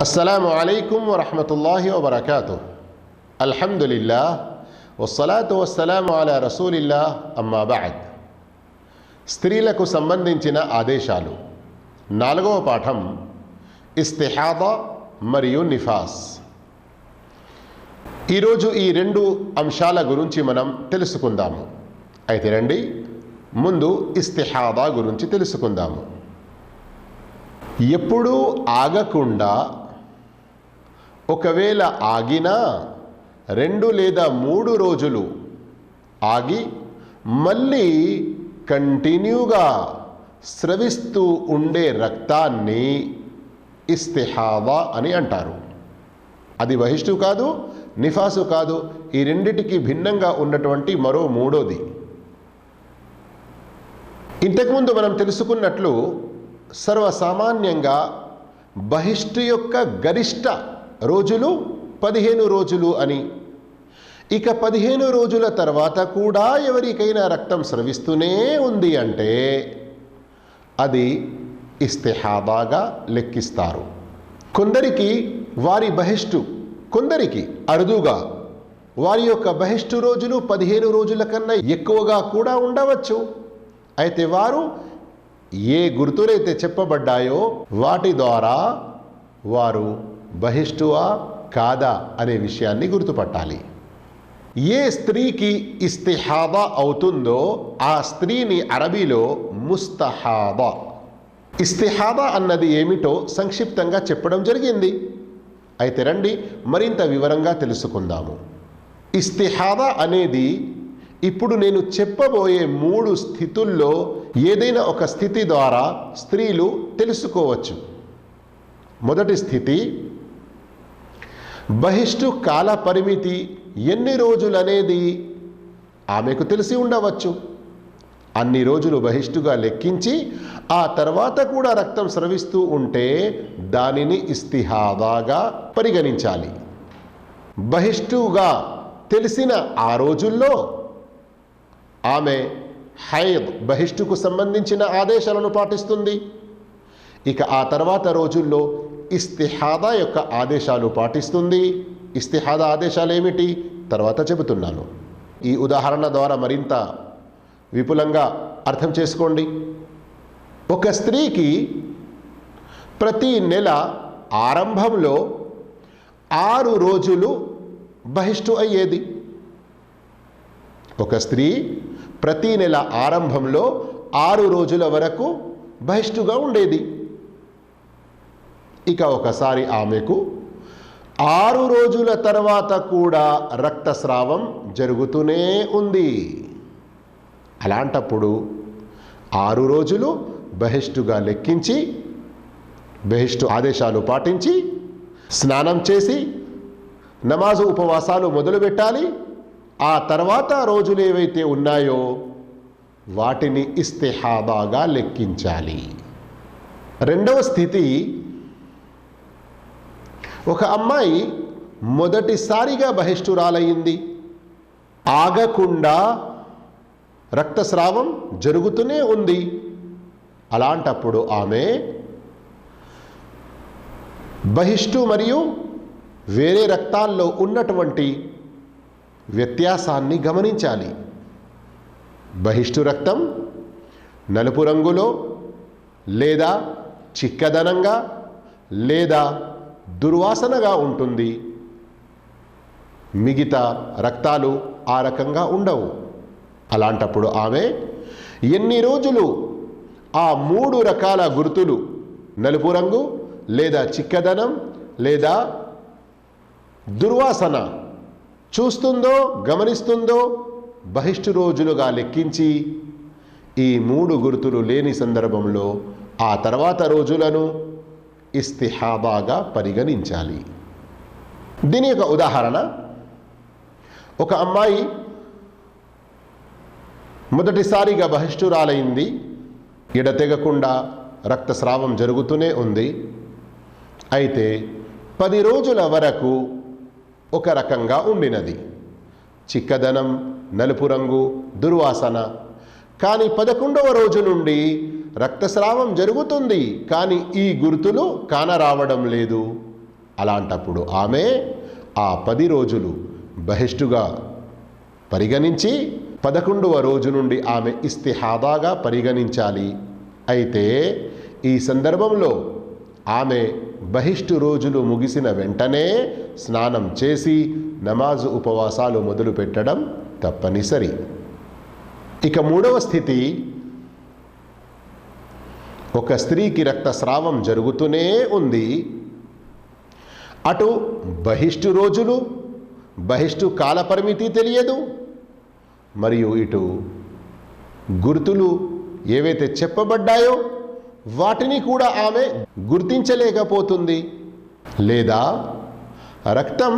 అస్సలాము అలైకుం వరహ్మతుల్లాహి వబరకాతుహ్. అల్హమ్దులిల్లాహ్ వస్సలాతు వస్సలాము అలా రసూలిల్లాహ్ అమ్మా బఅద్. స్త్రీలకు సంబంధించిన ఆదేశాలు. 4వ పాఠం ఇస్తిహాదా మరియు నిఫాస్. ఈరోజు ఈ 2 అంశాల గురించి మనం తెలుసుకుందాము. అయితే రండి ముందు ఇస్తిహాదా గురించి తెలుసుకుందాము. ఎప్పుడూ ఆగకుండా, ఒకవేళ ఆగినా 2 లేదా 3 రోజులు ఆగి మళ్ళీ కంటిన్యూగా స్రవిస్తూ ఉండే రక్తాన్ని ఇస్తిహాదా అని అంటారు. అది బహిష్టు కాదు, నిఫాసు కాదు. ఈ రెండిటికి భిన్నంగా ఉన్నటువంటి మరో మూడోది. ఇంతకుముందు మనం తెలుసుకున్నట్లు సర్వసామాన్యంగా బహిష్టు యొక్క గరిష్ట రోజులు 15 రోజులు అని, ఇక 15 రోజుల తర్వాత కూడా ఎవరికైనా రక్తం స్రవిస్తూనే ఉంది అంటే అది ఇస్తిహాదాగా లెక్కిస్తారు. కొందరికి వారి బహిష్టు, కొందరికి అరుదుగా వారి యొక్క బహిష్టు రోజులు 15 రోజుల కన్నా ఎక్కువగా కూడా ఉండవచ్చు. అయితే వారు ఏ గుర్తులైతే చెప్పబడ్డాయో వాటి ద్వారా వారు బహిష్టువా కాదా అనే విషయాన్ని గుర్తుపట్టాలి. ఏ స్త్రీకి ఇస్తిహాదా అవుతుందో ఆ స్త్రీని అరబీలో ముస్తహాదా. ఇస్తిహాదా అన్నది ఏమిటో సంక్షిప్తంగా చెప్పడం జరిగింది. అయితే రండి మరింత వివరంగా తెలుసుకుందాము. ఇస్తిహాదా అనేది ఇప్పుడు నేను చెప్పబోయే 3 స్థితుల్లో ఏదైనా ఒక స్థితి ద్వారా స్త్రీలు తెలుసుకోవచ్చు. మొదటి స్థితి, బహిష్టు కాల పరిమితి ఎన్ని రోజులనేది ఆమెకు తెలిసి ఉండవచ్చు. అన్ని రోజులు బహిష్టుగా లెక్కించి ఆ తర్వాత కూడా రక్తం స్రవిస్తూ ఉంటే దానిని ఇస్తిహాదాగా పరిగణించాలి. బహిష్టుగా తెలిసిన ఆ రోజుల్లో ఆమె హైద్, బహిష్టుకు సంబంధించిన ఆదేశాలను పాటిస్తుంది. ఇక ఆ తర్వాత రోజుల్లో ఇస్తిహాదా యొక్క ఆదేశాలు పాటిస్తుంది. ఇస్తిహాదా ఆదేశాలు ఏమిటి తర్వాత చెబుతున్నాను. ఈ ఉదాహరణ ద్వారా మరింత విపులంగా అర్థం చేసుకోండి. ఒక స్త్రీకి ప్రతి నెల ఆరంభంలో 6 రోజులు బహిష్టు అయ్యేది. ఒక స్త్రీ ప్రతి నెల ఆరంభంలో 6 రోజుల వరకు బహిష్టుగా ఉండేది. ఇక ఒకసారి ఆమెకు 6 రోజుల తర్వాత కూడా రక్తస్రావం జరుగుతూనే ఉంది. అలాంటప్పుడు 6 రోజులు బహిష్టుగా లెక్కించి, బహిష్టు ఆదేశాలు పాటించి, స్నానం చేసి నమాజు ఉపవాసాలు మొదలుపెట్టాలి. ఆ తర్వాత రోజులు ఏవైతే ఉన్నాయో వాటిని ఇస్తిహాదాగా లెక్కించాలి. రెండవ స్థితి, ఒక అమ్మాయి మొదటిసారిగా బహిష్టురాలయ్యింది. ఆగకుండా రక్తస్రావం జరుగుతూనే ఉంది. అలాంటప్పుడు ఆమె బహిష్టు మరియు వేరే రక్తాల్లో ఉన్నటువంటి వ్యత్యాసాన్ని గమనించాలి. బహిష్టు రక్తం నలుపు రంగులో లేదా చిక్కదనంగా లేదా దుర్వాసనగా ఉంటుంది. మిగతా రక్తాలు ఆ రకంగా ఉండవు. అలాంటప్పుడు ఆమె ఎన్ని రోజులు ఆ 3 రకాల గుర్తులు, నలుపు రంగు లేదా చిక్కదనం లేదా దుర్వాసన చూస్తుందో గమనిస్తుందో బహిష్టు రోజులుగా లెక్కించి ఈ 3 గుర్తులు లేని సందర్భంలో ఆ తర్వాత రోజులను ఇస్తిహాదాగా పరిగణించాలి. దీని యొక్క ఉదాహరణ, ఒక అమ్మాయి మొదటిసారిగా బహిష్టురాలైంది. ఎడతెగకుండా రక్తస్రావం జరుగుతూనే ఉంది. అయితే 10 రోజుల వరకు ఒక రకంగా ఉండినది, చిక్కదనం, నలుపు రంగు, దుర్వాసన. కానీ 11వ రోజు నుండి రక్తస్రావం జరుగుతుంది, కానీ ఈ గుర్తులు కానరావడం లేదు. అలాంటప్పుడు ఆమె ఆ 10 రోజులు బహిష్టుగా పరిగణించి 11వ రోజు నుండి ఆమె ఇస్తిహాదాగా పరిగణించాలి. అయితే ఈ సందర్భంలో ఆమె బహిష్టు రోజులు ముగిసిన వెంటనే స్నానం చేసి నమాజు ఉపవాసాలు మొదలు పెట్టడం తప్పనిసరి. ఇక 3వ స్థితి, ఒక స్త్రీకి రక్తస్రావం జరుగుతూనే ఉంది. అటు బహిష్టు రోజులు, బహిష్టు కాలపరిమితి తెలియదు, మరియు ఇటు గుర్తులు ఏవైతే చెప్పబడ్డాయో వాటిని కూడా ఆమె గుర్తించలేకపోతుంది. లేదా రక్తం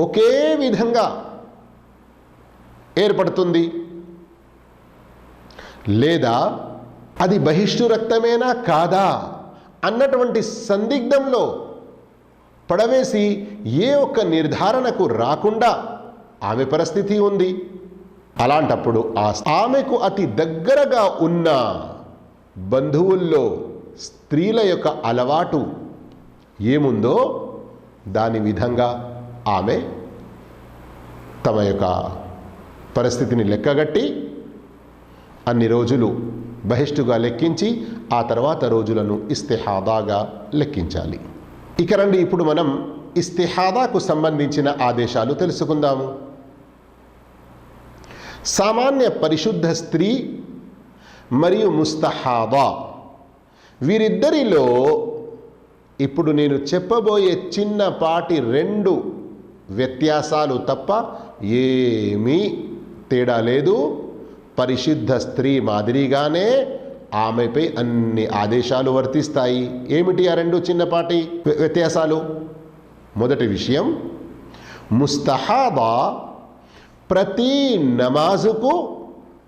ఒకే విధంగా ఏర్పడుతుంది, లేదా అది బహిష్టు రక్తమేనా కాదా అన్నటువంటి సందిగ్ధంలో పడవేసి ఏ ఒక్క నిర్ధారణకు రాకుండా ఆమె పరిస్థితి ఉంది. అలాంటప్పుడు ఆమెకు అతి దగ్గరగా ఉన్న బంధువుల్లో స్త్రీల యొక్క అలవాటు ఏముందో దాని విధంగా ఆమె తమ యొక్క పరిస్థితిని లెక్కగట్టి అన్ని రోజులు బహిష్టుగా లెక్కించి ఆ తర్వాత రోజులను ఇస్తిహాదాగా లెక్కించాలి. ఇక రండి, ఇప్పుడు మనం ఇస్తిహాదాకు సంబంధించిన ఆదేశాలు తెలుసుకుందాము. సామాన్య పరిశుద్ధ స్త్రీ మరియు ముస్తహాదా, వీరిద్దరిలో ఇప్పుడు నేను చెప్పబోయే చిన్నపాటి 2 వ్యత్యాసాలు తప్ప ఏమీ తేడా లేదు. పరిశుద్ధ స్త్రీ మాదిరిగానే ఆమెపై అన్ని ఆదేశాలు వర్తిస్తాయి. ఏమిటి ఆ 2 చిన్నపాటి వ్యత్యాసాలు? మొదటి విషయం, ముస్తహాదా ప్రతి నమాజుకు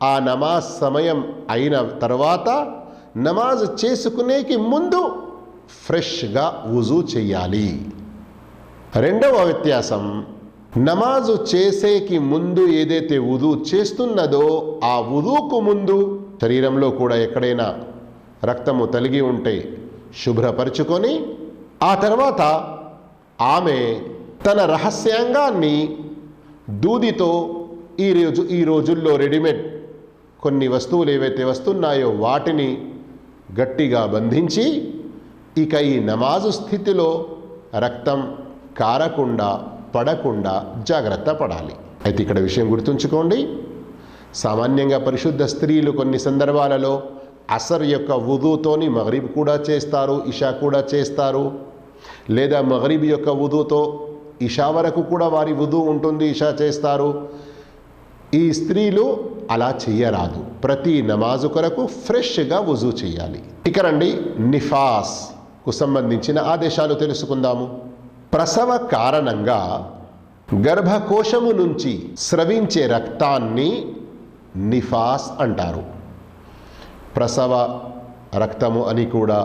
ఆ నమాజ్ సమయం అయిన తర్వాత నమాజ్ చేసుకునేకి ముందు ఫ్రెష్గా వుజూ చేయాలి. రెండవ వ్యత్యాసం, నమాజు చేసేకి ముందు ఏదైతే వుజూ చేస్తున్నదో ఆ వుజూకు ముందు శరీరంలో కూడా ఎక్కడైనా రక్తము తలిగి ఉంటే శుభ్రపరుచుకొని ఆ తర్వాత ఆమె తన రహస్యాంగాన్ని దూదితో ఈ రోజుల్లో రెడీమేడ్ కొన్ని వస్తువులు ఏవైతే వస్తున్నాయో వాటిని గట్టిగా బంధించి ఇక ఈ నమాజు స్థితిలో రక్తం కారకుండా పడకుండా జాగ్రత్త పడాలి. అయితే ఇక్కడ విషయం గుర్తుంచుకోండి, సామాన్యంగా పరిశుద్ధ స్త్రీలు కొన్ని సందర్భాలలో అసర్ యొక్క వుదుతోని మగరిబ్ కూడా చేస్తారు, ఇషా కూడా చేస్తారు, లేదా మగరిబ్ యొక్క వుదుతో ఇషా వరకు కూడా వారి వుదు ఉంటుంది, ఇషా చేస్తారు. ఈ స్త్రీలు అలా చెయ్యరాదు. ప్రతి నమాజు కొరకు ఫ్రెష్గా వుజూ చేయాలి. ఇక రండి, నిఫాస్కు సంబంధించిన ఆదేశాలు తెలుసుకుందాము. ప్రసవ కారణంగా గర్భకోశము నుంచి స్రవించే రక్తాన్ని నిఫాస్ అంటారు. ప్రసవ రక్తము అని కూడా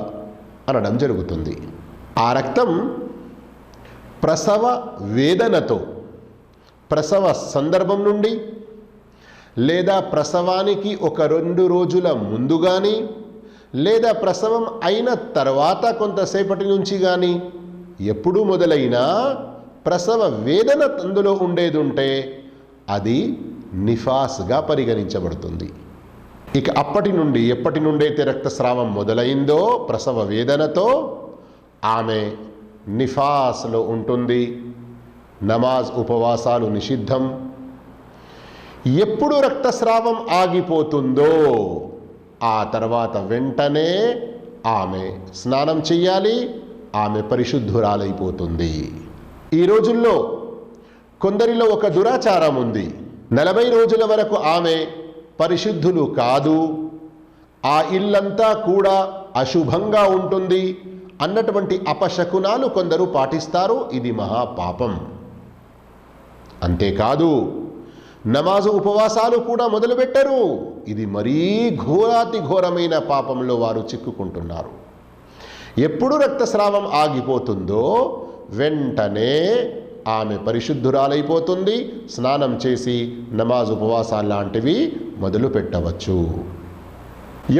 అనడం జరుగుతుంది. ఆ రక్తం ప్రసవ వేదనతో, ప్రసవ సందర్భం నుండి లేదా ప్రసవానికి ఒక 2 రోజుల ముందు కానీ లేదా ప్రసవం అయిన తర్వాత కొంతసేపటి నుంచి కానీ ఎప్పుడు మొదలైనా ప్రసవ వేదన అందులో ఉండేది ఉంటే అది నిఫాస్గా పరిగణించబడుతుంది. ఇక ఎప్పటి నుండి అయితే రక్తస్రావం మొదలైందో ప్రసవ వేదనతో ఆమె నిఫాస్లో ఉంటుంది. నమాజ్ ఉపవాసాలు నిషిద్ధం. ఎప్పుడు రక్తస్రావం ఆగిపోతుందో ఆ తర్వాత వెంటనే ఆమె స్నానం చెయ్యాలి, ఆమె పరిశుద్ధురాలైపోతుంది. ఈ రోజుల్లో కొందరిలో ఒక దురాచారం ఉంది. 40 రోజుల వరకు ఆమె పరిశుద్ధులు కాదు, ఆ ఇల్లంతా కూడా అశుభంగా ఉంటుంది అన్నటువంటి అపశకునాలు కొందరు పాటిస్తారు. ఇది మహాపాపం. అంతేకాదు నమాజు ఉపవాసాలు కూడా మొదలుపెట్టరు. ఇది మరీ ఘోరాతి ఘోరమైన పాపంలో వారు చిక్కుకుంటున్నారు. ఎప్పుడు రక్తస్రావం ఆగిపోతుందో వెంటనే ఆమె పరిశుద్ధురాలైపోతుంది. స్నానం చేసి నమాజ్ ఉపవాసాలు లాంటివి మొదలు పెట్టవచ్చు.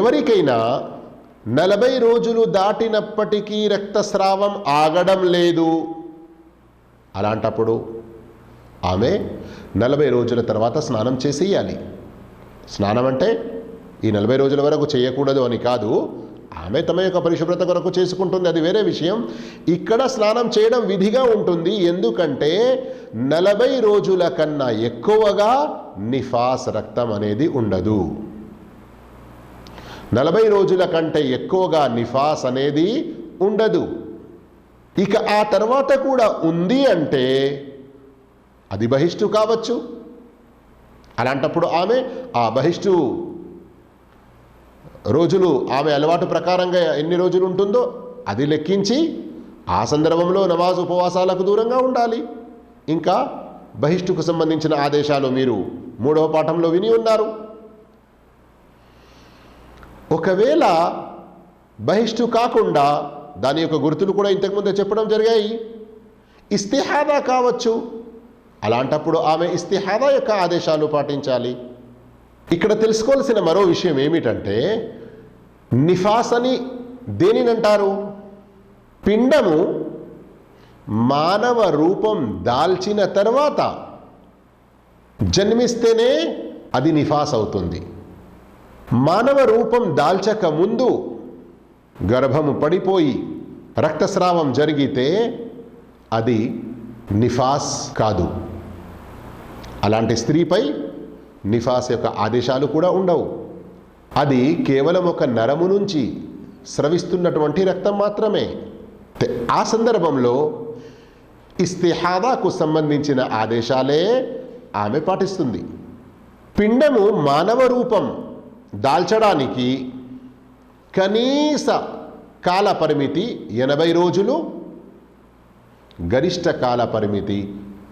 ఎవరికైనా 40 రోజులు దాటినప్పటికీ రక్తస్రావం ఆగడం లేదు, అలాంటప్పుడు ఆమె 40 రోజుల తర్వాత స్నానం చేసేయాలి. స్నానం అంటే ఈ 40 రోజుల వరకు చేయకూడదు అని కాదు, ఆమె తమ యొక్క పరిశుభ్రత కొరకు చేసుకుంటుంది, అది వేరే విషయం. ఇక్కడ స్నానం చేయడం విధిగా ఉంటుంది, ఎందుకంటే 40 రోజుల కన్నా ఎక్కువగా నిఫాస్ రక్తం అనేది ఉండదు. 40 రోజుల కంటే ఎక్కువగా నిఫాస్ అనేది ఉండదు. ఇక ఆ తర్వాత కూడా ఉంది అంటే అది బహిష్టు కావచ్చు. అలాంటప్పుడు ఆమె ఆ బహిష్టు రోజులు ఆమె అలవాటు ప్రకారంగా ఎన్ని రోజులు ఉంటుందో అది లెక్కించి ఆ సందర్భంలో నమాజ్ ఉపవాసాలకు దూరంగా ఉండాలి. ఇంకా బహిష్టుకు సంబంధించిన ఆదేశాలు మీరు 3వ పాఠంలో విని ఉన్నారు. ఒకవేళ బహిష్టు కాకుండా దాని యొక్క గుర్తులు కూడా ఇంతకుముందే చెప్పడం జరిగాయి. ఇస్తిహాదా కావచ్చు, అలాంటప్పుడు ఆమె ఇస్తిహాదా యొక్క ఆదేశాలు పాటించాలి. ఇక్కడ తెలుసుకోవాల్సిన మరో విషయం ఏమిటంటే, నిఫాస్ అని దేనినంటారు? పిండము మానవ రూపం దాల్చిన తర్వాత జన్మిస్తేనే అది నిఫాస్ అవుతుంది. మానవ రూపం దాల్చక ముందు గర్భము పడిపోయి రక్తస్రావం జరిగితే అది నిఫాస్ కాదు. అలాంటి స్త్రీపై నిఫాస్ యొక్క ఆదేశాలు కూడా ఉండవు. అది కేవలం ఒక నరము నుంచి స్రవిస్తున్నటువంటి రక్తం మాత్రమే. ఆ సందర్భంలో ఇస్తిహాదాకు సంబంధించిన ఆదేశాలే ఆమె పాటిస్తుంది. పిండము మానవ రూపం దాల్చడానికి కనీస కాల పరిమితి 80 రోజులు, గరిష్ట కాల పరిమితి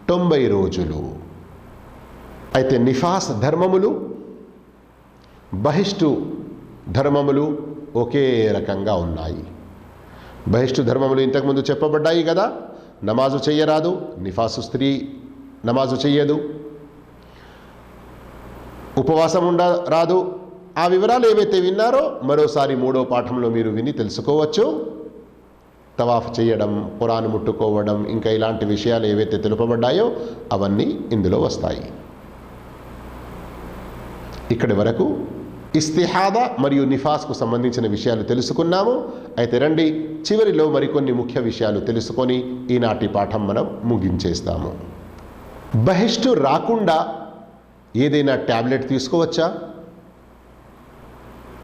90 రోజులు. అయితే నిఫాస్ ధర్మములు, బహిష్టు ధర్మములు ఒకే రకంగా ఉన్నాయి. బహిష్టు ధర్మములు ఇంతకుముందు చెప్పబడ్డాయి కదా. నమాజు చెయ్యరాదు, నిఫాసు స్త్రీ నమాజు చెయ్యదు, ఉపవాసం ఉండరాదు. ఆ వివరాలు ఏవైతే విన్నారో మరోసారి 3వ పాఠంలో మీరు విని తెలుసుకోవచ్చు. తవాఫ్ చేయడం, ఖురాన్ ముట్టుకోవడం, ఇంకా ఇలాంటి విషయాలు ఏవైతే తెలుపబడ్డాయో అవన్నీ ఇందులో వస్తాయి. ఇక్కడి వరకు ఇస్తిహాదా మరియు నిఫాస్కు సంబంధించిన విషయాలు తెలుసుకున్నాము. అయితే రండి, చివరిలో మరికొన్ని ముఖ్య విషయాలు తెలుసుకొని ఈనాటి పాఠం మనం ముగించేస్తాము. బహిష్టు రాకుండా ఏదైనా ట్యాబ్లెట్ తీసుకోవచ్చా?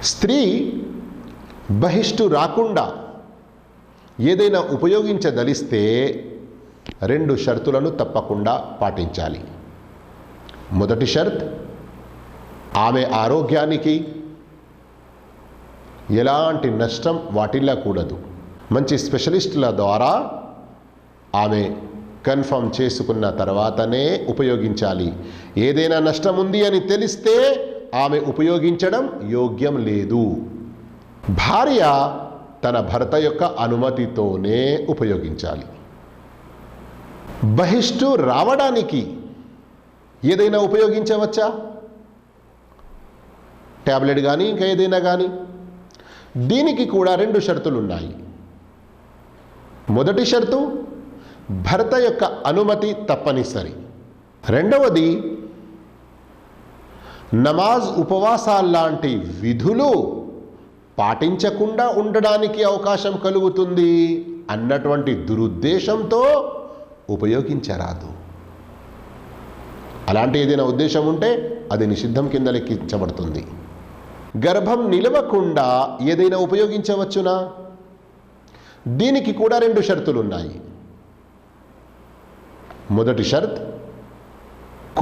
స్త్రీ బహిష్టు రాకుండా ఏదైనా ఉపయోగించదలిస్తే 2 షరతులను తప్పకుండా పాటించాలి. మొదటి షరత్, ఆమె ఆరోగ్యానికి ఎలాంటి నష్టం వాటిల్లకూడదు. మంచి స్పెషలిస్టుల ద్వారా ఆమె కన్ఫర్మ్ చేసుకున్న తర్వాతనే ఉపయోగించాలి. ఏదైనా నష్టం ఉంది అని తెలిస్తే ఆమె ఉపయోగించడం యోగ్యం లేదు. భార్య తన భర్త యొక్క అనుమతితోనే ఉపయోగించాలి. బహిష్టు రావడానికి ఏదైనా ఉపయోగించవచ్చా? ట్యాబ్లెట్ కానీ ఇంకా ఏదైనా కానీ. దీనికి కూడా 2 షరతులు ఉన్నాయి. మొదటి షరతు, భర్త యొక్క అనుమతి తప్పనిసరి. రెండవది, నమాజ్ ఉపవాసాల్లాంటి విధులు పాటించకుండా ఉండడానికి అవకాశం కలుగుతుంది అన్నటువంటి దురుద్దేశంతో ఉపయోగించరాదు. అలాంటి ఏదైనా ఉద్దేశం ఉంటే అది నిషిద్ధం కింద లెక్కించబడుతుంది. గర్భం నిలవకుండా ఏదైనా ఉపయోగించవచ్చునా? దీనికి కూడా 2 షరతులు ఉన్నాయి. మొదటి షరత్,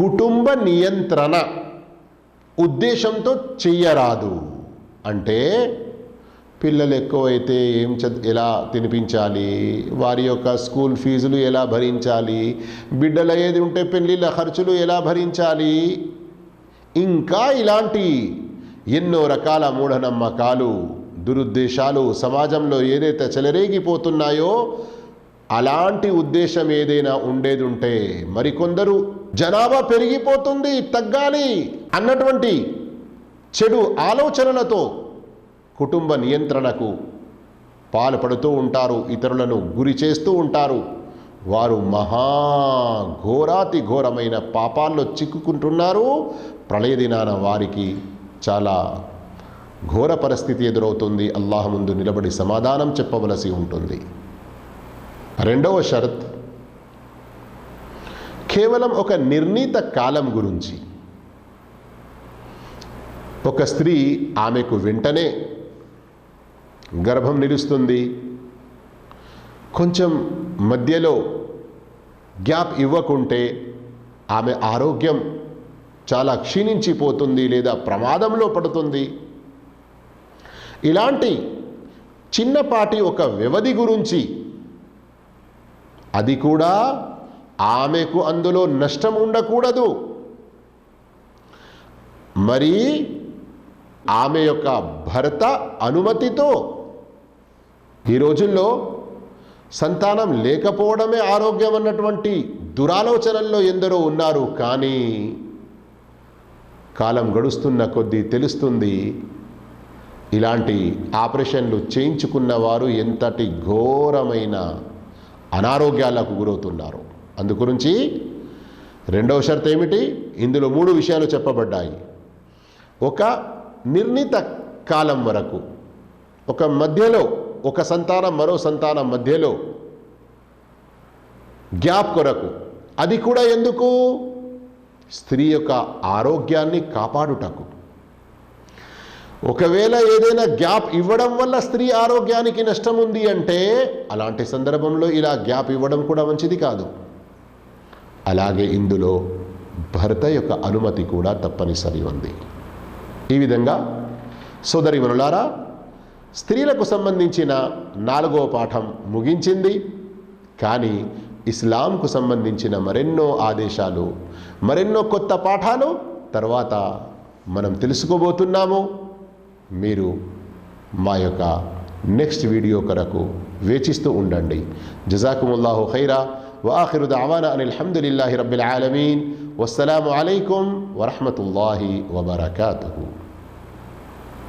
కుటుంబ నియంత్రణ ఉద్దేశంతో చెయ్యరాదు. అంటే పిల్లలు ఎక్కువైతే ఎలా తినిపించాలి, వారి యొక్క స్కూల్ ఫీజులు ఎలా భరించాలి, బిడ్డలు ఏది ఉంటే పెళ్ళిళ్ళ ఖర్చులు ఎలా భరించాలి, ఇంకా ఇలాంటి ఎన్నో రకాల మూఢనమ్మకాలు, దురుద్దేశాలు సమాజంలో ఏదైతే చెలరేగిపోతున్నాయో అలాంటి ఉద్దేశం ఏదైనా ఉండేది ఉంటే, మరికొందరు జనాభా పెరిగిపోతుంది తగ్గాలి అన్నటువంటి చెడు ఆలోచనలతో కుటుంబ నియంత్రణకు పాల్పడుతూ ఉంటారు, ఇతరులను గురి చేస్తూ ఉంటారు. వారు మహాఘోరాతి ఘోరమైన పాపాల్లో చిక్కుకుంటున్నారు. ప్రళయ దినాన వారికి చాలా ఘోర పరిస్థితి ఎదురవుతుంది. అల్లాహ్ ముందు నిలబడి సమాధానం చెప్పవలసి ఉంటుంది. రెండవ షరత్ కేవలం ఒక నిర్ణీత కాలం గురించి. ఒక స్త్రీ ఆమెకు వెంటనే గర్భం నిలుస్తుంది, కొంచెం మధ్యలో గ్యాప్ ఇవ్వకుంటే ఆమె ఆరోగ్యం చాలా క్షీణించిపోతుంది లేదా ప్రమాదంలో పడుతుంది. ఇలాంటి చిన్నపాటి ఒక వ్యవధి గురించి, అది కూడా ఆమెకు అందులో నష్టం ఉండకూడదు, మరి ఆమె యొక్క భర్త అనుమతితో. ఈ రోజుల్లో సంతానం లేకపోవడమే ఆరోగ్యం అన్నటువంటి దురాలోచనల్లో ఎందరో ఉన్నారు. కానీ కాలం గడుస్తున్న కొద్దీ తెలుస్తుంది ఇలాంటి ఆపరేషన్లు చేయించుకున్న వారు ఎంతటి ఘోరమైన అనారోగ్యాలకు గురవుతున్నారు. అందుగురించి రెండవ షరతు ఏమిటి? ఇందులో 3 విషయాలు చెప్పబడ్డాయి. ఒక నిర్ణీత కాలం వరకు, ఒక మధ్యలో, ఒక సంతానం మరో సంతానం మధ్యలో గ్యాప్ కొరకు. అది కూడా ఎందుకు? స్త్రీ యొక్క ఆరోగ్యాన్ని కాపాడుటకు. ఒకవేళ ఏదైనా గ్యాప్ ఇవ్వడం వల్ల స్త్రీ ఆరోగ్యానికి నష్టం ఉంది అంటే అలాంటి సందర్భంలో ఇలా గ్యాప్ ఇవ్వడం కూడా మంచిది కాదు. అలాగే ఇందులో భర్త యొక్క అనుమతి కూడా తప్పనిసరి ఉంది. ఈ విధంగా సోదరీమణులారా, స్త్రీలకు సంబంధించిన 4వ పాఠం ముగించింది. కానీ ఇస్లాంకు సంబంధించిన మరెన్నో ఆదేశాలు, మరెన్నో కొత్త పాఠాలు తర్వాత మనం తెలుసుకోబోతున్నాము. మీరు మా యొక్క నెక్స్ట్ వీడియో కొరకు వేచిస్తూ ఉండండి. జజాకుముల్లాహు ఖైరా వ ఆఖిరు దఅవానా అనిల్ హమ్దులిల్లాహి రబ్బిల్ ఆలమీన్. వస్సలాము అలైకుం వరహ్మతుల్లాహి వబరకాతుహు.